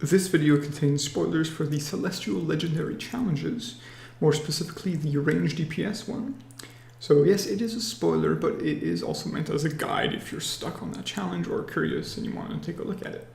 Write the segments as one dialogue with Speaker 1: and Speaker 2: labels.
Speaker 1: This video contains spoilers for the Celestial Legendary Challenges, more specifically the Range DPS one. So yes, it is a spoiler, but it is also meant as a guide if you're stuck on that challenge or curious and you want to take a look at it.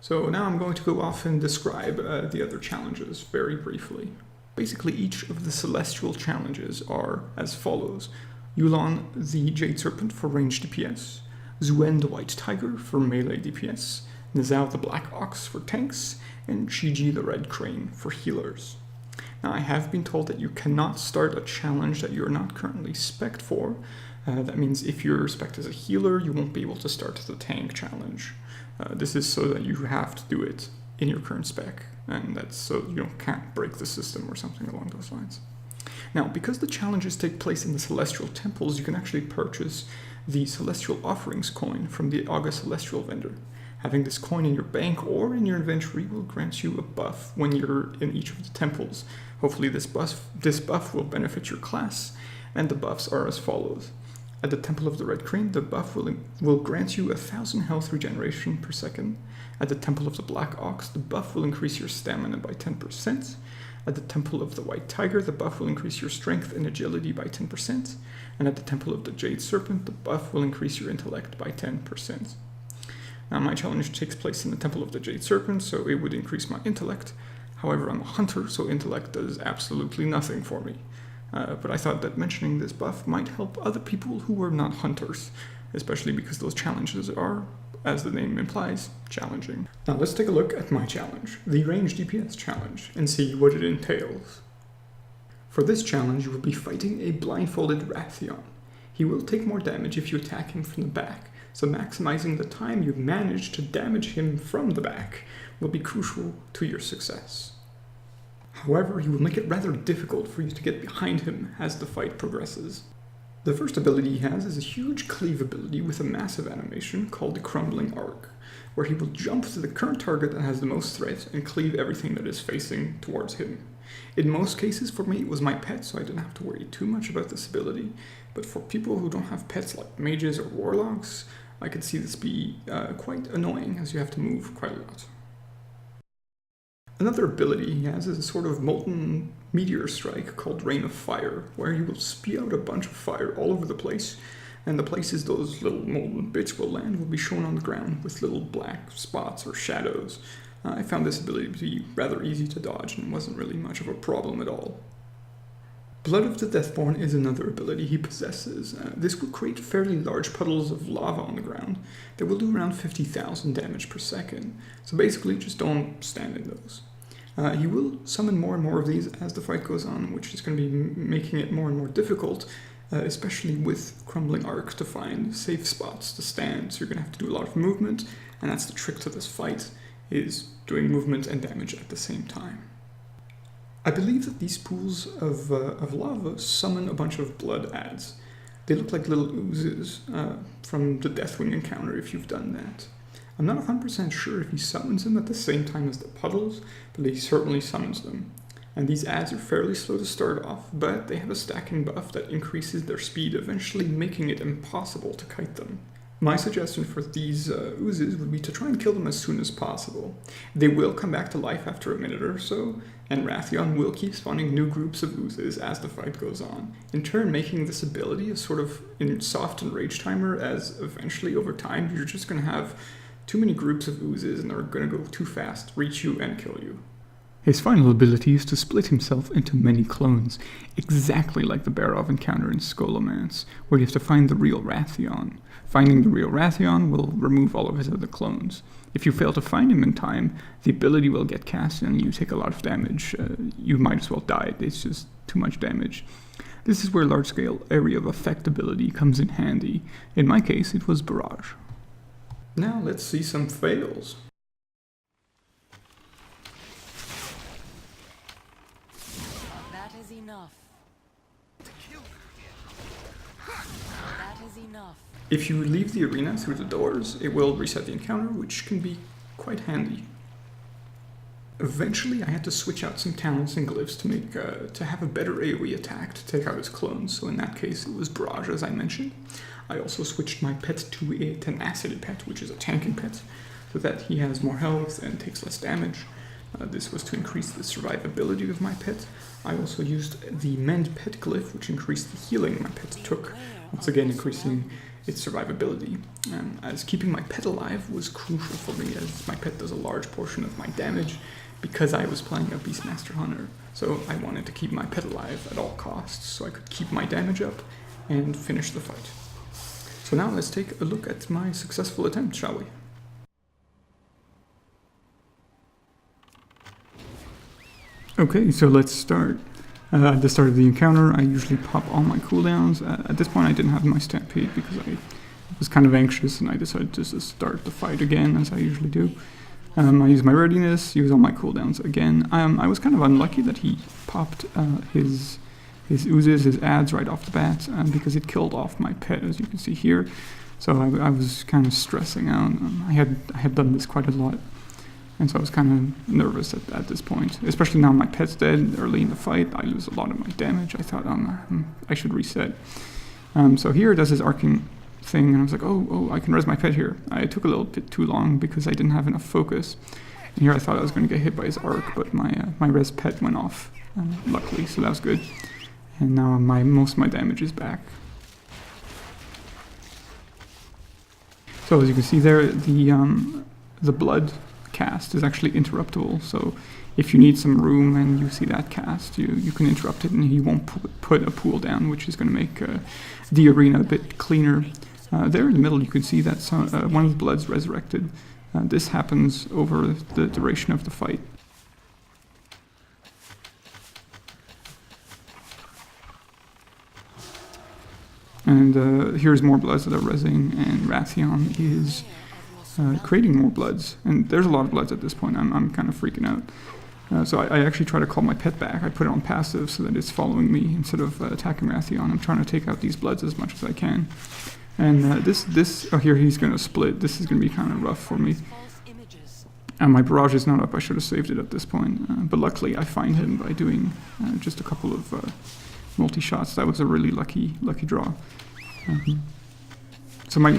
Speaker 1: So now I'm going to go off and describe the other challenges very briefly. Basically, each of the Celestial challenges are as follows. Yulon the Jade Serpent for range DPS, Zuen the White Tiger for melee DPS, Nizao the Black Ox for tanks, and Shiji the Red Crane for healers. Now I have been told that you cannot start a challenge that you're not currently spec'd for. That means if you're spec'd as a healer, you won't be able to start the tank challenge. This is so that you have to do it in your current spec, and that's so you can't break the system or something along those lines. Now, because the challenges take place in the Celestial Temples, you can actually purchase the Celestial Offerings coin from the Auga Celestial vendor. Having this coin in your bank or in your inventory will grant you a buff when you're in each of the temples. Hopefully this buff will benefit your class, and the buffs are as follows. At the Temple of the Red Crane, the buff will grant you 1,000 health regeneration per second. At the Temple of the Black Ox, the buff will increase your stamina by 10%. At the Temple of the White Tiger, the buff will increase your strength and agility by 10%. And at the Temple of the Jade Serpent, the buff will increase your intellect by 10%. Now my challenge takes place in the Temple of the Jade Serpent, so it would increase my intellect. However, I'm a hunter, so intellect does absolutely nothing for me. But I thought that mentioning this buff might help other people who are not hunters, especially because those challenges are, as the name implies, challenging. Now let's take a look at my challenge, the Range DPS challenge, and see what it entails. For this challenge, you will be fighting a blindfolded Wrathion. He will take more damage if you attack him from the back, so maximizing the time you manage to damage him from the back will be crucial to your success. However, he will make it rather difficult for you to get behind him as the fight progresses. The first ability he has is a huge cleave ability with a massive animation called the Crumbling Arc, where he will jump to the current target that has the most threat and cleave everything that is facing towards him. In most cases, for me, it was my pet, so I didn't have to worry too much about this ability, but for people who don't have pets like mages or warlocks, I could see this be quite annoying, as you have to move quite a lot. Another ability he has is a sort of molten meteor strike called Rain of Fire, where he will spew out a bunch of fire all over the place, and the places those little molten bits will land will be shown on the ground with little black spots or shadows. I found this ability to be rather easy to dodge and wasn't really much of a problem at all. Blood of the Deathborn is another ability he possesses. This will create fairly large puddles of lava on the ground that will do around 50,000 damage per second, so basically just don't stand in those. He will summon more and more of these as the fight goes on, which is going to be making it more and more difficult, especially with Crumbling Arc to find safe spots to stand, so you're going to have to do a lot of movement, and that's the trick to this fight, is doing movement and damage at the same time. I believe that these pools of lava summon a bunch of blood adds. They look like little oozes from the Deathwing encounter if you've done that. I'm not 100% sure if he summons them at the same time as the puddles, but he certainly summons them. And these adds are fairly slow to start off, but they have a stacking buff that increases their speed, eventually making it impossible to kite them. My suggestion for these oozes would be to try and kill them as soon as possible. They will come back to life after a minute or so, and Wrathion will keep spawning new groups of oozes as the fight goes on, in turn making this ability a sort of soft and rage timer, as eventually over time you're just going to have too many groups of oozes and they're going to go too fast, reach you, and kill you. His final ability is to split himself into many clones, exactly like the Barov encounter in Scholomance, where you have to find the real Wrathion. Finding the real Wrathion will remove all of his other clones. If you fail to find him in time, the ability will get cast and you take a lot of damage. You might as well die, it's just too much damage. This is where large-scale area of effect ability comes in handy. In my case, it was Barrage. Now let's see some fails.
Speaker 2: That is enough. That is enough.
Speaker 1: If you leave the arena through the doors, it will reset the encounter, which can be quite handy. Eventually I had to switch out some talents and glyphs to have a better AoE attack to take out his clones, so in that case it was Barrage, as I mentioned. I also switched my pet to a tenacity pet, which is a tanking pet, so that he has more health and takes less damage. This was to increase the survivability of my pet. I also used the Mend Pet Glyph, which increased the healing my pet took, once again increasing its survivability. As keeping my pet alive was crucial for me, as my pet does a large portion of my damage, because I was playing a Beastmaster Hunter. So I wanted to keep my pet alive at all costs, so I could keep my damage up and finish the fight. So now let's take a look at my successful attempt, shall we? Okay, so let's start. At the start of the encounter, I usually pop all my cooldowns. At this point I didn't have my Stampede because I was kind of anxious and I decided to just start the fight again, as I usually do. I use my readiness, use all my cooldowns again. I was kind of unlucky that he popped his oozes, his ads right off the bat, because it killed off my pet, as you can see here. So I was kind of stressing out. I had done this quite a lot, and so I was kind of nervous at this point. Especially now my pet's dead early in the fight, I lose a lot of my damage. I thought I should reset. So here it does his arcing thing, and I was like, oh, I can res my pet here. I took a little bit too long because I didn't have enough focus. And here I thought I was going to get hit by his arc, but my res pet went off, luckily, so that was good. And now most of my damage is back. So as you can see there, the blood cast is actually interruptible. So if you need some room and you see that cast, you can interrupt it, and he won't put a pool down, which is going to make the arena a bit cleaner. There in the middle you can see that one of the bloods resurrected. This happens over the duration of the fight. And here's more bloods that are rezzing, and Wrathion is creating more bloods. And there's a lot of bloods at this point. I'm kind of freaking out. So I actually try to call my pet back. I put it on passive so that it's following me instead of attacking Wrathion. I'm trying to take out these bloods as much as I can. And here he's going to split. This is going to be kind of rough for me. And my barrage is not up. I should have saved it at this point. But luckily I find him by doing just a couple of multi-shots. That was a really lucky draw. So my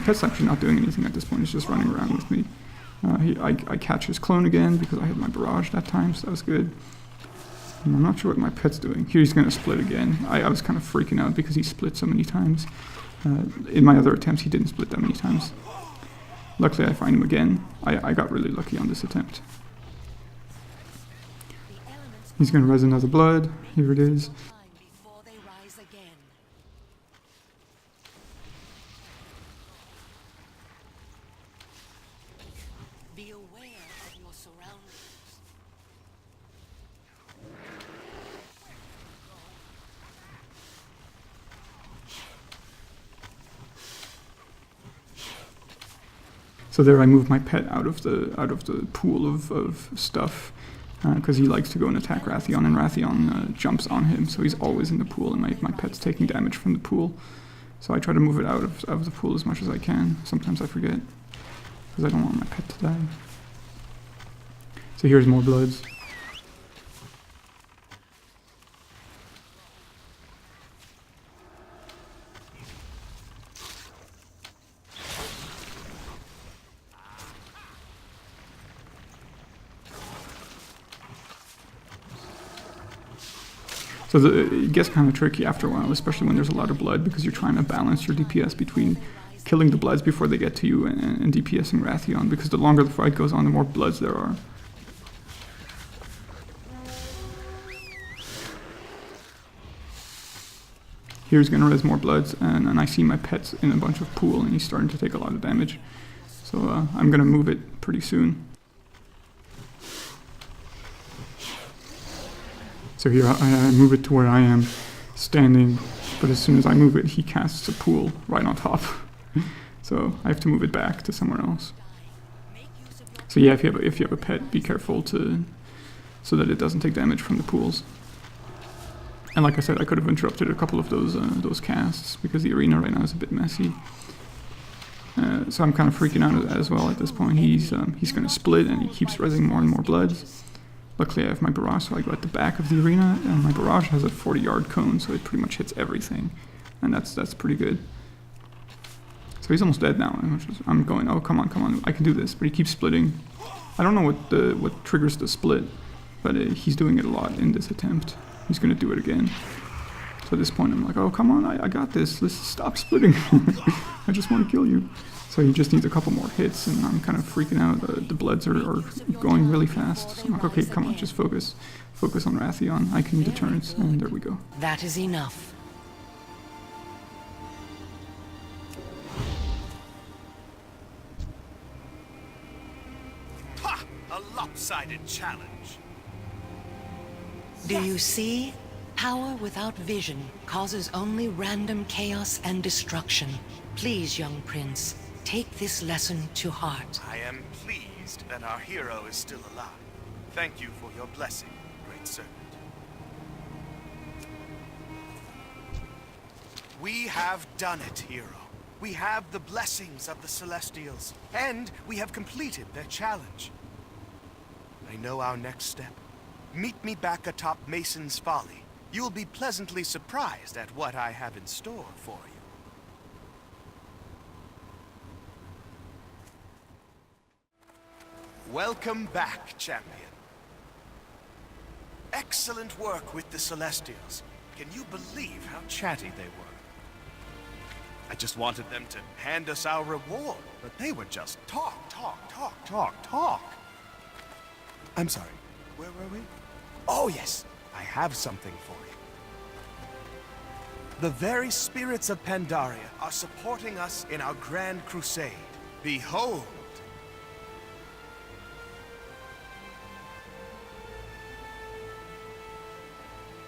Speaker 1: pet's actually not doing anything at this point. He's just running around with me. I catch his clone again because I had my barrage that time, so that was good. And I'm not sure what my pet's doing. Here he's going to split again. I was kind of freaking out because he split so many times. In my other attempts he didn't split that many times. Luckily I find him again. I got really lucky on this attempt. He's going to res another blood. Here it is.
Speaker 2: Be aware of your surroundings.
Speaker 1: So there I moved my pet out of the pool of stuff, because he likes to go and attack Wrathion, and Wrathion jumps on him, so he's always in the pool, and my pet's taking damage from the pool. So I try to move it out of the pool as much as I can. Sometimes I forget, because I don't want my pet to die. So here's more bloods. So it gets kind of tricky after a while, especially when there's a lot of blood, because you're trying to balance your DPS between killing the bloods before they get to you and DPSing Wrathion, because the longer the fight goes on, the more bloods there are. Here's gonna res more bloods, and I see my pet's in a bunch of pool, and he's starting to take a lot of damage. So I'm gonna move it pretty soon. So here I move it to where I am standing, but as soon as I move it, he casts a pool right on top. So I have to move it back to somewhere else. So yeah, if you have a pet, be careful so that it doesn't take damage from the pools. And like I said, I could have interrupted a couple of those casts because the arena right now is a bit messy. So I'm kind of freaking out as well at this point. He's going to split, and he keeps resing more and more bloods. Luckily I have my barrage, so I go at the back of the arena, and my barrage has a 40-yard cone, so it pretty much hits everything, and that's pretty good. So he's almost dead now. I'm going, oh, come on, I can do this. But he keeps splitting. I don't know what triggers the split, but he's doing it a lot in this attempt. He's going to do it again. So at this point, I'm like, oh, come on, I got this. Let's stop splitting. I just want to kill you. So he just needs a couple more hits, and I'm kind of freaking out. The bloods are going really fast. So I'm like, okay, come on, just focus. Focus on Wrathion. I can deterrence, and there we go.
Speaker 2: That is enough.
Speaker 3: Ha! A lopsided challenge.
Speaker 2: Do you see? Power without vision causes only random chaos and destruction. Please, young prince, take this lesson to heart.
Speaker 3: I am pleased that our hero is still alive. Thank you for your blessing, great servant. We have done it, hero. We have the blessings of the Celestials, and we have completed their challenge. I know our next step. Meet me back atop Mason's Folly. You'll be pleasantly surprised at what I have in store for you. Welcome back, champion. Excellent work with the Celestials. Can you believe how chatty they were? I just wanted them to hand us our reward, but they would just talk. I'm sorry, where were we? Oh yes, I have something for you. The very spirits of Pandaria are supporting us in our grand crusade. Behold!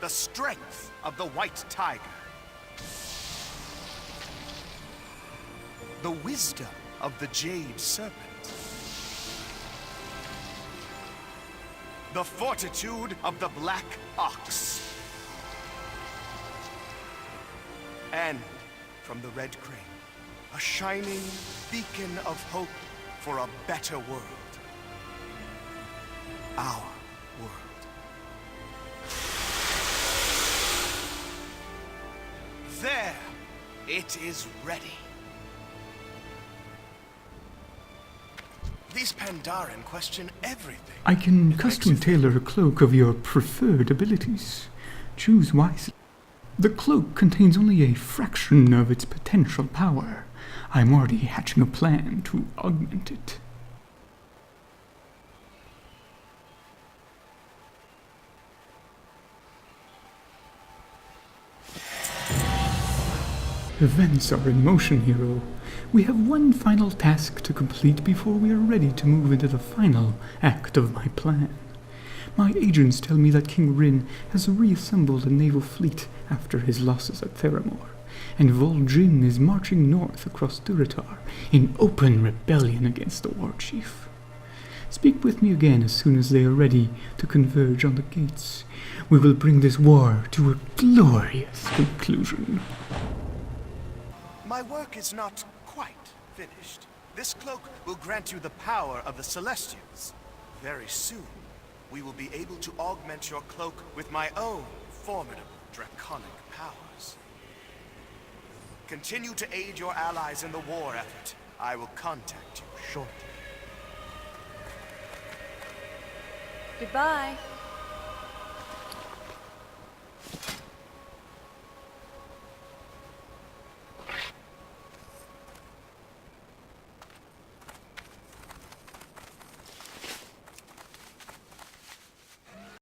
Speaker 3: The strength of the White Tiger. The wisdom of the Jade Serpent. The fortitude of the Black Ox. And from the Red Crane, a shining beacon of hope for a better world. Our world. There! It is ready. These Pandaren question everything.
Speaker 1: I can custom tailor a cloak of your preferred abilities. Choose wisely. The cloak contains only a fraction of its potential power. I'm already hatching a plan to augment it. Events are in motion, hero. We have one final task to complete before we are ready to move into the final act of my plan. My agents tell me that King Rin has reassembled a naval fleet after his losses at Theramore, and Vol'jin is marching north across Durotar in open rebellion against the war chief. Speak with me again as soon as they are ready to converge on the gates. We will bring this war to a glorious conclusion.
Speaker 3: My work is not quite finished. This cloak will grant you the power of the Celestials. Very soon, we will be able to augment your cloak with my own formidable draconic powers. Continue to aid your allies in the war effort. I will contact you shortly.
Speaker 4: Goodbye.